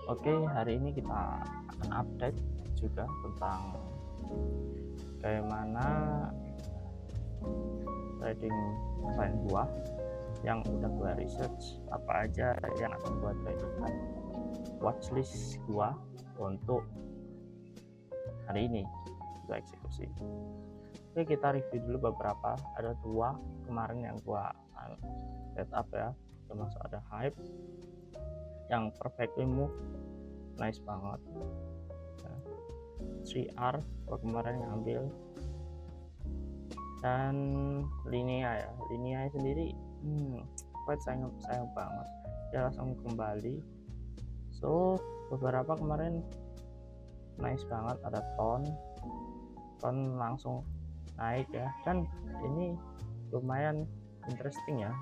Oke, hari ini kita akan update juga tentang bagaimana trading selain buah yang udah gua research, apa aja yang akan gua tradingkan, watchlist gua untuk hari ini gua eksekusi. Oke, kita review dulu beberapa. Ada 2 kemarin yang gua setup ya, termasuk ada hype yang perfectly move, nice banget ya. 3R gua kemarin ngambil, dan Linea ya, Linea sendiri quite sayang banget, dia langsung kembali. So beberapa kemarin nice banget, ada ton langsung naik ya, dan ini lumayan interesting ya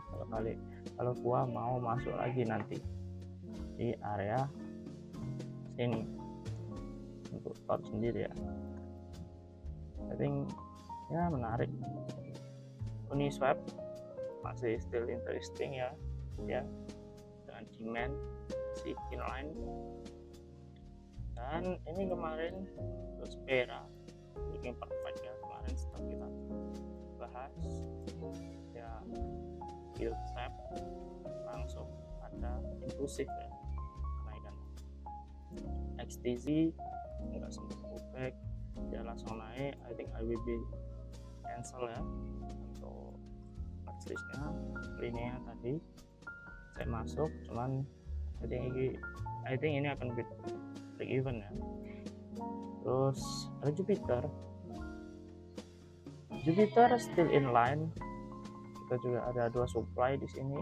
kalau gua mau masuk lagi nanti di area sini untuk ton sendiri ya. I think ya menarik. Uniswap masih still interesting ya dengan demand si inline. Dan ini kemarin Spera looking perfect ya, kemarin setelah kita bahas ya, yield trap langsung ada impulsif ya kenaikan. XTZ nggak sempat pullback, dia langsung naik. I think I will be cancel ya untuk watchlistnya. Linea tadi saya masuk, cuman I think ini akan break even ya. Terus ada Jupiter still in line. Kita juga ada 2 supply di sini.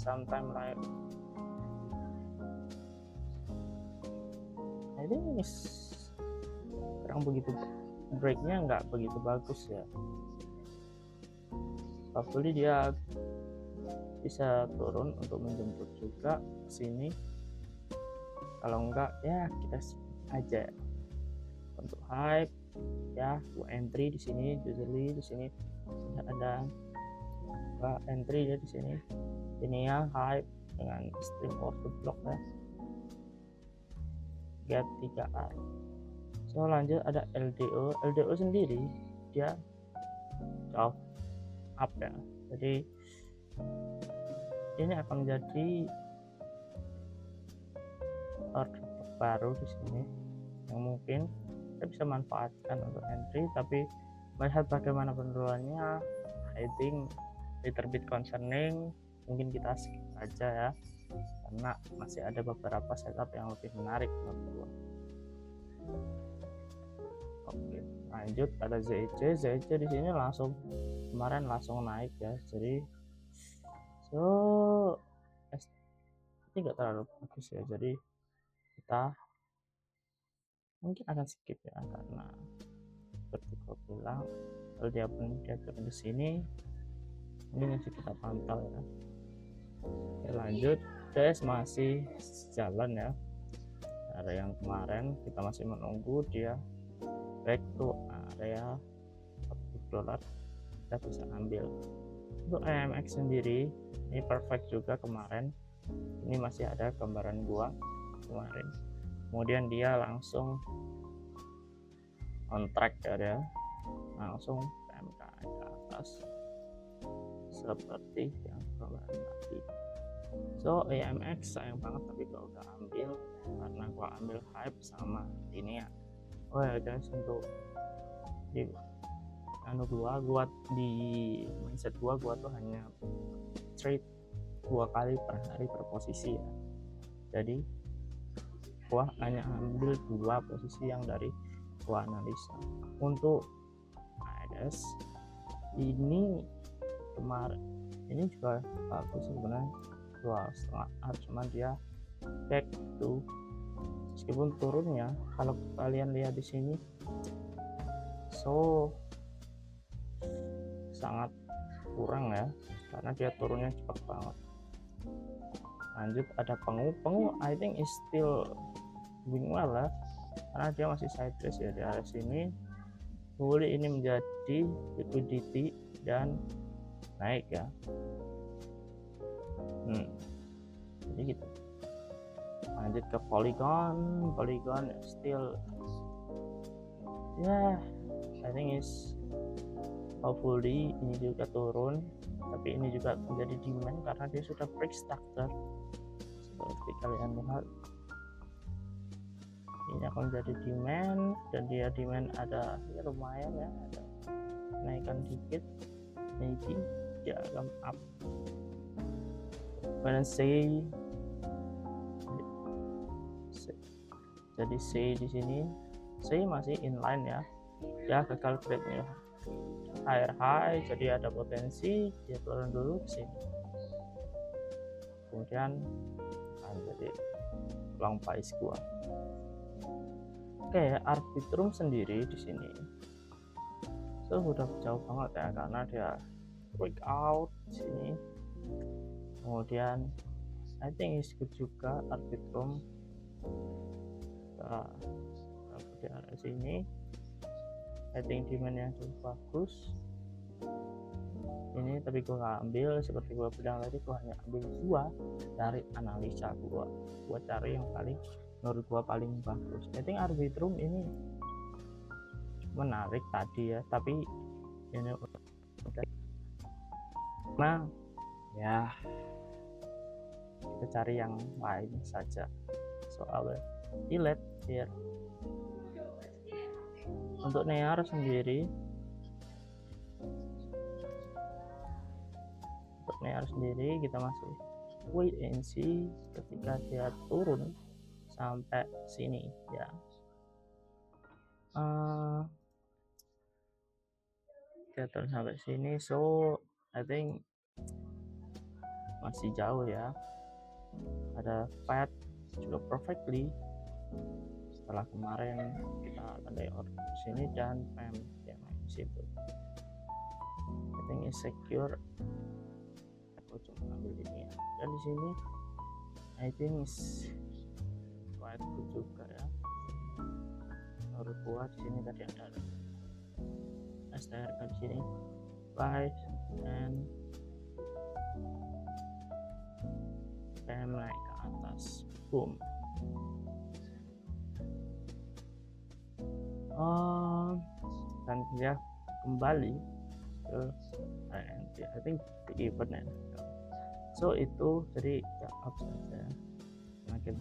Sometime like I think ini kurang begitu, breaknya nggak begitu bagus ya. Hopefully dia bisa turun untuk menjemput juga ke sini. Kalau enggak ya kita aja. Untuk hype ya, gua entry di sini, usually di sini ada entry ya di sini. Ini ya hype dengan stream order block ya. Get 3R. So lanjut ada LDO sendiri dia jauh up ya. Jadi ini akan menjadi order baru di sini yang mungkin kita bisa manfaatkan untuk entry, tapi melihat bagaimana penurunannya I think little bit concerning. Mungkin kita skip aja ya, karena masih ada beberapa setup yang lebih menarik menurut gua. Oke, lanjut ada ZEC di sini kemarin langsung naik ya. Jadi ini enggak terlalu bagus ya, jadi kita mungkin akan skip ya, karena seperti gue bilang kalau dia turun di sini, ini masih kita pantau ya. Oke, lanjut tes masih jalan ya. Ada yang kemarin kita masih menunggu dia back to area $40, kita bisa ambil. Untuk AMX sendiri ini perfect juga kemarin, ini masih ada gambaran gua kemarin, kemudian dia langsung on track ya, langsung PMK ke atas seperti yang kemarin tadi. So AMX sayang banget, tapi gua udah ambil karena gua ambil hype sama ini ya. Oh ya guys, untuk di gua di mindset gua tuh hanya trade 2 kali per hari per posisi ya. Jadi gua hanya ambil 2 posisi yang dari gua analisa. Untuk ADS ini kemarin ini juga bagus sebenarnya, 2,5 cuman dia back to, meskipun turunnya kalau kalian lihat di sini so sangat kurang ya, karena dia turunnya cepat banget. Lanjut ada pengu I think is still doing well ya, karena dia masih sideways ya di area sini. Boleh ini menjadi liquidity dan naik ya. jadi gitu. Lanjut ke Polygon still ya, I think is hopefully ini juga turun, tapi ini juga menjadi demand karena dia sudah break structure. Seperti kalian lihat, ini akan menjadi demand, dan dia demand ada ya lumayan ya, ada naikkan dikit, maybe dia akan up. Wednesday, jadi C di sini, C masih inline ya, ya gagal breaknya higher high, jadi ada potensi dia turun dulu ke sini, kemudian jadi long price gua. Oke, Arbitrum sendiri di sini udah jauh banget ya, karena dia breakout di sini, kemudian I think is good juga Arbitrum di area sini. I think demand yang cukup bagus ini, tapi gua nggak ambil. Seperti gua bilang tadi, gua hanya ambil dua dari analisa gua cari yang paling menurut gua paling bagus. I think Arbitrum ini menarik tadi ya, tapi ini nah ya kita cari yang lain saja. Soalnya delete here. Untuk NEAR sendiri, kita masih wait and see ketika dia turun sampai sini ya. Dia turun sampai sini, so I think masih jauh ya. Ada FED juga perfectly setelah kemarin kita ada order di sini dan PEM yang naik di situ. I think is secure. Aku cuma ambil ini ya. Dan di sini I think is quite good juga ya. Menurut gua di sini tadi ada STRK di sini, buy and PEM naik ke atas, boom. Dan dia kembali ke I think the event ya. So itu jadi ya up saja makin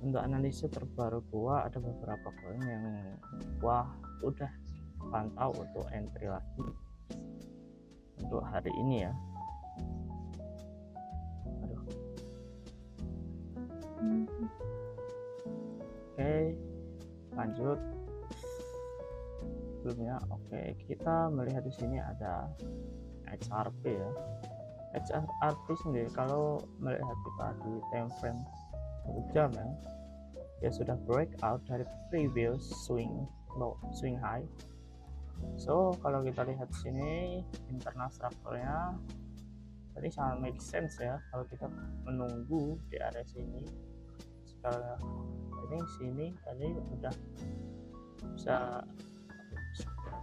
untuk analisa terbaru gua, ada beberapa koin yang gua udah pantau untuk entry lagi untuk hari ini ya. Oke, lanjut sebelumnya. Oke, kita melihat di sini ada XRP ya. XRP sendiri kalau melihat kita di time frame 1 jam ya, dia sudah breakout dari previous swing low, swing high. So kalau kita lihat di sini internal strukturnya tadi sangat make sense ya, kalau kita menunggu di area sini. Sekarang ini sini tadi udah bisa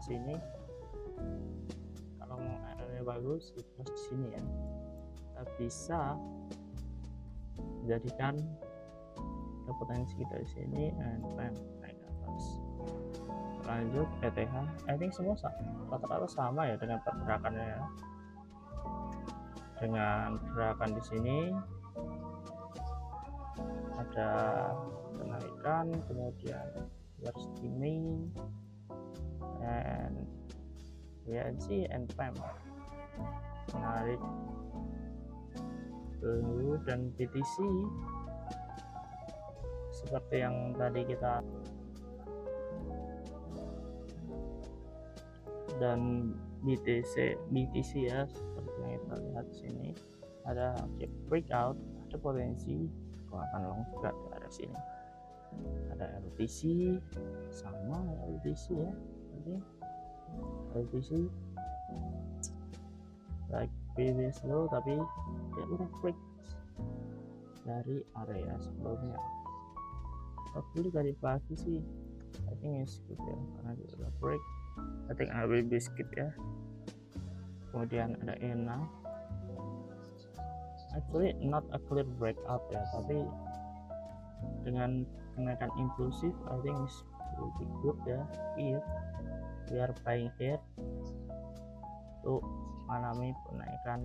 sini, kalau mau areanya bagus terus di sini ya, kita bisa jadikan ada potensi kita di sini and naik ke atas. Lanjut ETH, I think semua rata-rata sama ya dengan pergerakannya ya, dengan gerakan di sini ada kenaikan, kemudian steaming and BNC and PEM menarik dulu, dan BTC seperti yang tadi kita, dan BTC ya seperti yang kita lihat di sini ada breakout, ada potensi akan long juga di area sini. Ada LTC sama LTC ya, jadi LTC like previous low, tapi dia udah break dari area sebelumnya. Tapi tadi pagi sih I think is good ya, karena dia udah break. I think AB biscuit ya, kemudian ada ENA actually not a clear breakout ya, tapi dengan kenaikan impulsif I think is will be good ya. If we are buying here untuk mengalami penaikan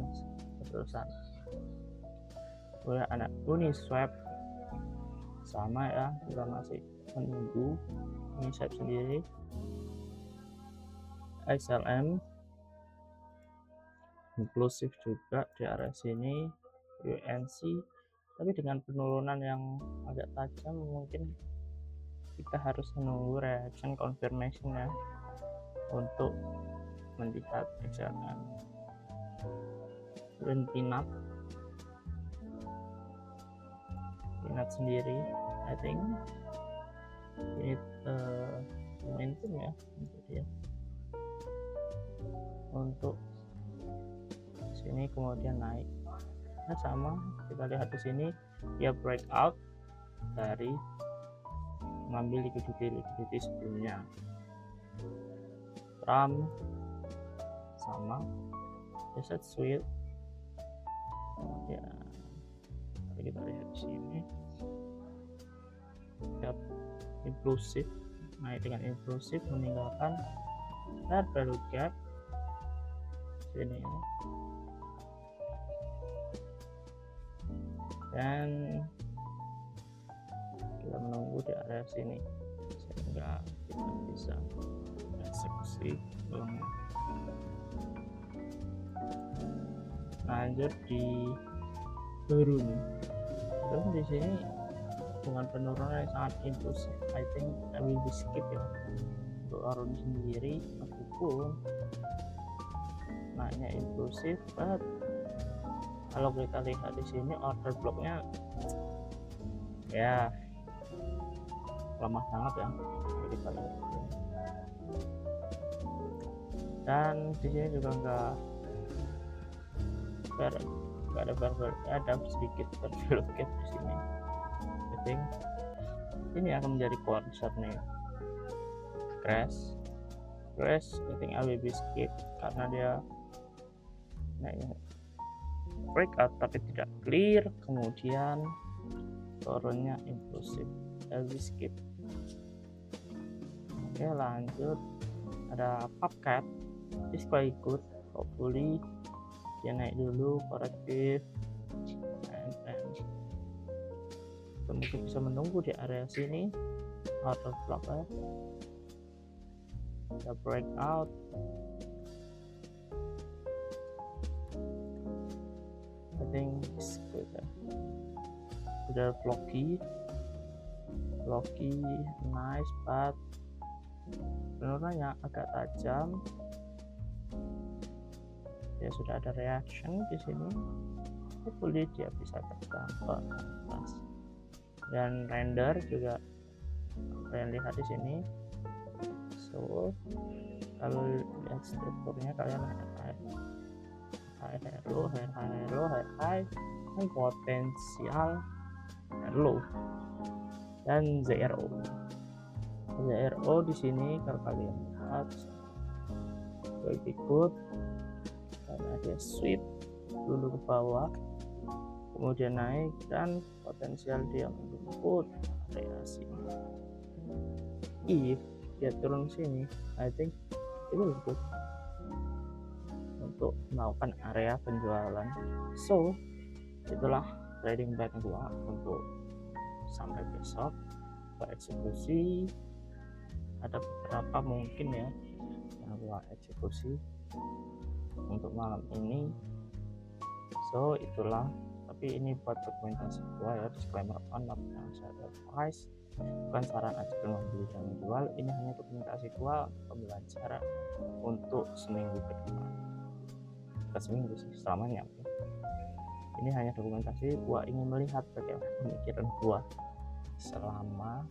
keterusan. Kemudian ada Uniswap sama ya, kita masih menunggu Uniswap sendiri. XLM inklusif juga di area sini. UNC tapi dengan penurunan yang agak tajam, mungkin kita harus menunggu reaction confirmation ya untuk melihat XLM. Dan Pinat sendiri I think ini momentum ya untuk dia untuk sini kemudian naik. Nah, sama kita lihat di sini dia breakout dari mengambil liquidity sebelumnya. Trump sama Asset Suite. Kemudian kita lihat di sini impulsif, naik dengan impulsif meninggalkan fair value gap sini ya. Dan kita menunggu di area sini sehingga kita bisa eksekusi uangnya. Lanjut di turun di sini dengan penurunan yang sangat impulsif. I think I will be skip ya untuk turun sendiri, meskipun naiknya impulsif, but kalau kita lihat di sini order blocknya ya lemah banget ya, kita lihat. Dan di sini juga enggak ada barber, ada sedikit barber gap di sini. I think ini akan menjadi concern nih. Crash I think I will be skip karena dia naiknya breakout tapi tidak clear, kemudian turunnya impulsif. I will skip. Oke, lanjut ada PubCat, is quite good, hopefully dia naik dulu korektif and mungkin bisa menunggu di area sini order block ya, ada breakout. I think it's good ya. Udah blocky nice, but penurunannya agak tajam ya. Sudah ada reaction di sini, hopefully dia bisa terbang ke atas. Dan render juga kalian lihat di sini. So kalau lihat strukturnya kalian high dan potensial low, dan ZRO di sini kalau kalian lihat lebih good karena dia sweep dulu ke bawah kemudian naik dan potensial dia menjemput area sini. If dia turun sini, I think itu good untuk melakukan area penjualan. So itulah trading plan gua untuk sampai besok eksekusi. Ada beberapa mungkin ya yang gua eksekusi untuk malam ini. So itulah, tapi ini buat dokumentasi gua ya, disclaimer on not financial advice, bukan saran ajakan membeli dan menjual. Ini hanya dokumentasi gua pembelajaran untuk seminggu ke depan, ke seminggu sih selamanya. Ini hanya dokumentasi gua ingin melihat bagaimana pemikiran gua selama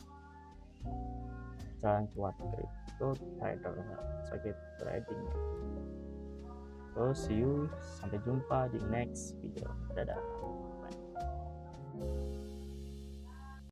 jalan kuat crypto trader sebagai trading. So see you, sampai jumpa di next video. Dadah. Bye.